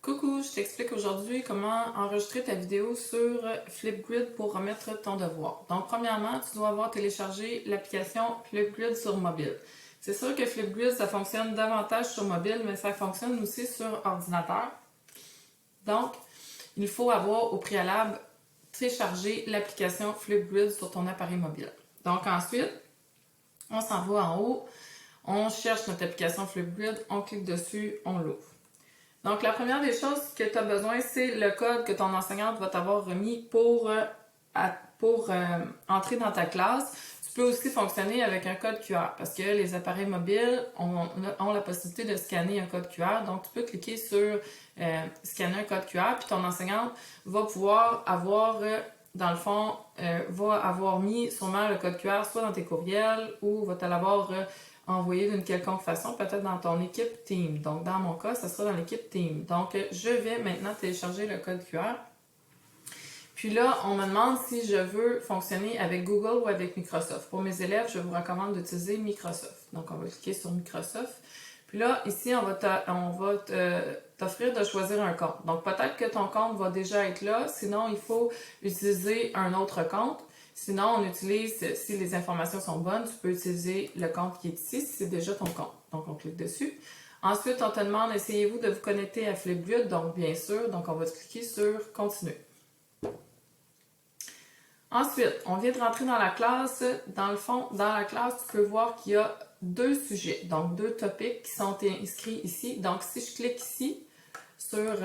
Coucou, je t'explique aujourd'hui comment enregistrer ta vidéo sur Flipgrid pour remettre ton devoir. Donc, premièrement, tu dois avoir téléchargé l'application Flipgrid sur mobile. C'est sûr que Flipgrid, ça fonctionne davantage sur mobile, mais ça fonctionne aussi sur ordinateur. Donc, il faut avoir au préalable téléchargé l'application Flipgrid sur ton appareil mobile. Donc, ensuite, on s'en va en haut, on cherche notre application Flipgrid, on clique dessus, on l'ouvre. Donc, la première des choses que tu as besoin, c'est le code que ton enseignante va t'avoir remis pour entrer dans ta classe. Tu peux aussi fonctionner avec un code QR parce que les appareils mobiles ont la possibilité de scanner un code QR. Donc, tu peux cliquer sur scanner un code QR, puis ton enseignante va pouvoir avoir, dans le fond, va avoir mis sûrement le code QR soit dans tes courriels ou va te l'avoir envoyé d'une quelconque façon, peut-être dans ton équipe Team. Donc, dans mon cas, ça sera dans l'équipe Team. Donc, je vais maintenant télécharger le code QR. Puis là, on me demande si je veux fonctionner avec Google ou avec Microsoft. Pour mes élèves, je vous recommande d'utiliser Microsoft. Donc, on va cliquer sur Microsoft. Puis là, ici, on va t'offrir de choisir un compte. Donc, peut-être que ton compte va déjà être là. Sinon, il faut utiliser un autre compte. Sinon, on utilise, si les informations sont bonnes, tu peux utiliser le compte qui est ici, si c'est déjà ton compte. Donc, on clique dessus. Ensuite, on te demande, essayez-vous de vous connecter à Flipgrid. Donc, bien sûr, donc on va cliquer sur Continuer. Ensuite, on vient de rentrer dans la classe. Dans le fond, dans la classe, tu peux voir qu'il y a deux sujets, donc deux topics qui sont inscrits ici. Donc, si je clique ici sur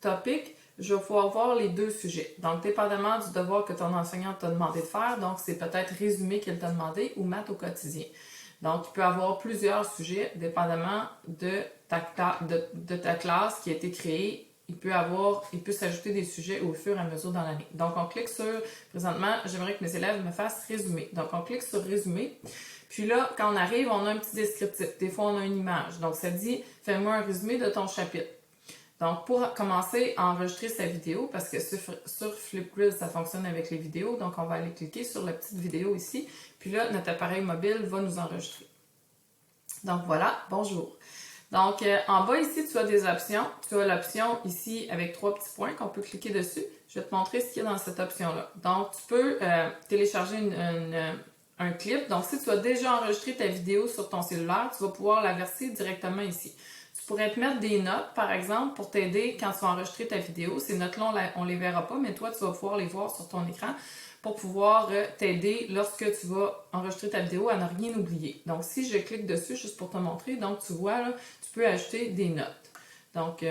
Topic, je vais pouvoir voir les deux sujets. Donc, dépendamment du devoir que ton enseignant t'a demandé de faire, donc c'est peut-être résumé qu'il t'a demandé ou maths au quotidien. Donc, tu peux avoir plusieurs sujets, dépendamment de ta classe qui a été créée. Il peut s'ajouter des sujets au fur et à mesure dans l'année. Donc, on clique sur, présentement, j'aimerais que mes élèves me fassent résumer. Donc, on clique sur résumer. Puis là, quand on arrive, on a un petit descriptif. Des fois, on a une image. Donc, ça dit, fais-moi un résumé de ton chapitre. Donc, pour commencer à enregistrer sa vidéo, parce que sur Flipgrid, ça fonctionne avec les vidéos, donc on va aller cliquer sur la petite vidéo ici, puis là, notre appareil mobile va nous enregistrer. Donc voilà, bonjour. Donc, en bas ici, tu as des options. Tu as l'option ici avec 3 petits points qu'on peut cliquer dessus. Je vais te montrer ce qu'il y a dans cette option-là. Donc, tu peux télécharger un clip. Donc, si tu as déjà enregistré ta vidéo sur ton cellulaire, tu vas pouvoir la verser directement ici. Tu pourrais te mettre des notes, par exemple, pour t'aider quand tu vas enregistrer ta vidéo. Ces notes-là, on ne les verra pas, mais toi, tu vas pouvoir les voir sur ton écran pour pouvoir t'aider lorsque tu vas enregistrer ta vidéo à ne rien oublier. Donc, si je clique dessus, juste pour te montrer, donc tu vois, là, tu peux ajouter des notes. Donc,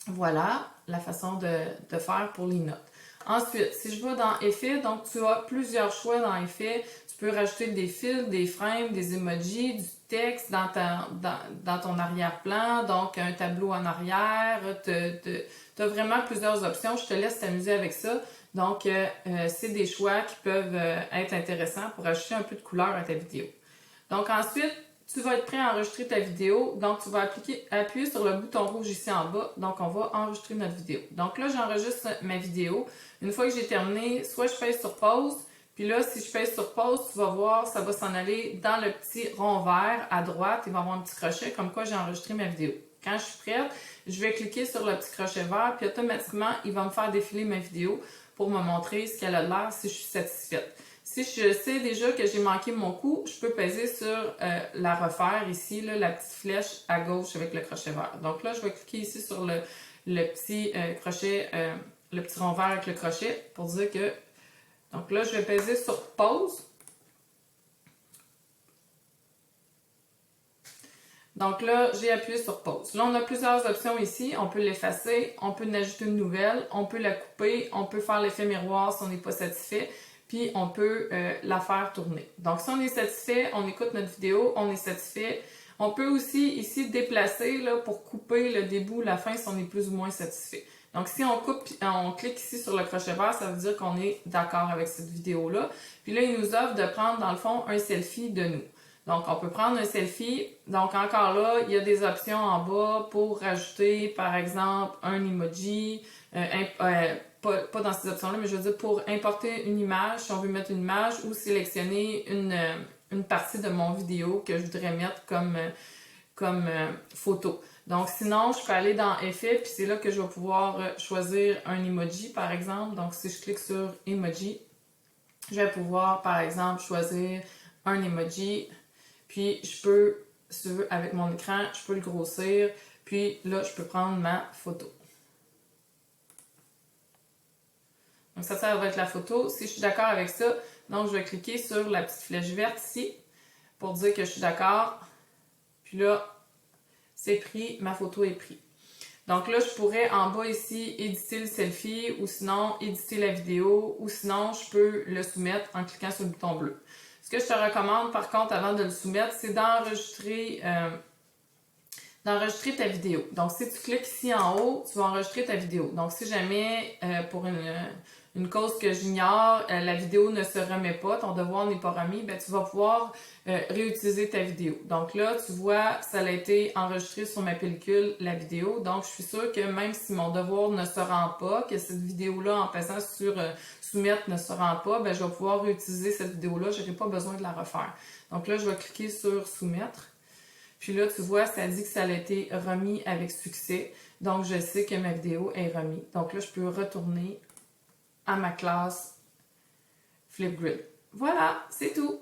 voilà la façon de faire pour les notes. Ensuite, si je vais dans Effets, donc tu as plusieurs choix dans Effets. Tu peux rajouter des fils, des frames, des emojis, du texte dans ton arrière-plan, donc un tableau en arrière. Tu as vraiment plusieurs options. Je te laisse t'amuser avec ça. Donc, c'est des choix qui peuvent être intéressants pour ajouter un peu de couleur à ta vidéo. Donc, ensuite, tu vas être prêt à enregistrer ta vidéo. Donc, tu vas appuyer sur le bouton rouge ici en bas. Donc, on va enregistrer notre vidéo. Donc là, j'enregistre ma vidéo. Une fois que j'ai terminé, soit je pèse sur pause. Puis là, si je pèse sur pause, tu vas voir, ça va s'en aller dans le petit rond vert à droite. Il va y avoir un petit crochet comme quoi j'ai enregistré ma vidéo. Quand je suis prête, je vais cliquer sur le petit crochet vert. Puis automatiquement, il va me faire défiler ma vidéo pour me montrer ce qu'elle a l'air si je suis satisfaite. Si je sais déjà que j'ai manqué mon coup, je peux peser sur la refaire ici, là, la petite flèche à gauche avec le crochet vert. Donc là, je vais cliquer ici sur le petit crochet, le petit rond vert avec le crochet pour dire que... Donc là, je vais peser sur pause. Donc là, j'ai appuyé sur pause. Là, on a plusieurs options ici. On peut l'effacer, on peut en ajouter une nouvelle, on peut la couper, on peut faire l'effet miroir si on n'est pas satisfait. Puis on peut la faire tourner. Donc, si on est satisfait, on écoute notre vidéo, on est satisfait. On peut aussi ici déplacer là, pour couper le début, la fin si on est plus ou moins satisfait. Donc, si on clique ici sur le crochet vert, ça veut dire qu'on est d'accord avec cette vidéo-là. Puis là, il nous offre de prendre, dans le fond, un selfie de nous. Donc, on peut prendre un selfie. Donc, encore là, il y a des options en bas pour rajouter, par exemple, un emoji, pas dans ces options-là, mais je veux dire pour importer une image, si on veut mettre une image ou sélectionner une partie de mon vidéo que je voudrais mettre comme photo. Donc sinon, je peux aller dans Effets, puis c'est là que je vais pouvoir choisir un emoji, par exemple. Donc si je clique sur Emoji, je vais pouvoir, par exemple, choisir un emoji, puis je peux, si tu veux, avec mon écran, je peux le grossir, puis là, je peux prendre ma photo. Donc ça va être la photo. Si je suis d'accord avec ça, donc je vais cliquer sur la petite flèche verte ici pour dire que je suis d'accord. Puis là, c'est pris, ma photo est prise. Donc là, je pourrais en bas ici éditer le selfie ou sinon éditer la vidéo ou sinon je peux le soumettre en cliquant sur le bouton bleu. Ce que je te recommande par contre avant de le soumettre, c'est d'enregistrer ta vidéo. Donc si tu cliques ici en haut, tu vas enregistrer ta vidéo. Donc si jamais pour une cause que j'ignore, la vidéo ne se remet pas, ton devoir n'est pas remis, ben, tu vas pouvoir réutiliser ta vidéo. Donc là, tu vois, ça a été enregistré sur ma pellicule, la vidéo. Donc, je suis sûre que même si mon devoir ne se rend pas, que cette vidéo-là, en passant sur soumettre ne se rend pas, ben, je vais pouvoir réutiliser cette vidéo-là. Je n'aurai pas besoin de la refaire. Donc là, je vais cliquer sur soumettre. Puis là, tu vois, ça dit que ça a été remis avec succès. Donc, je sais que ma vidéo est remise. Donc là, je peux retourner à ma classe Flipgrid. Voilà, c'est tout!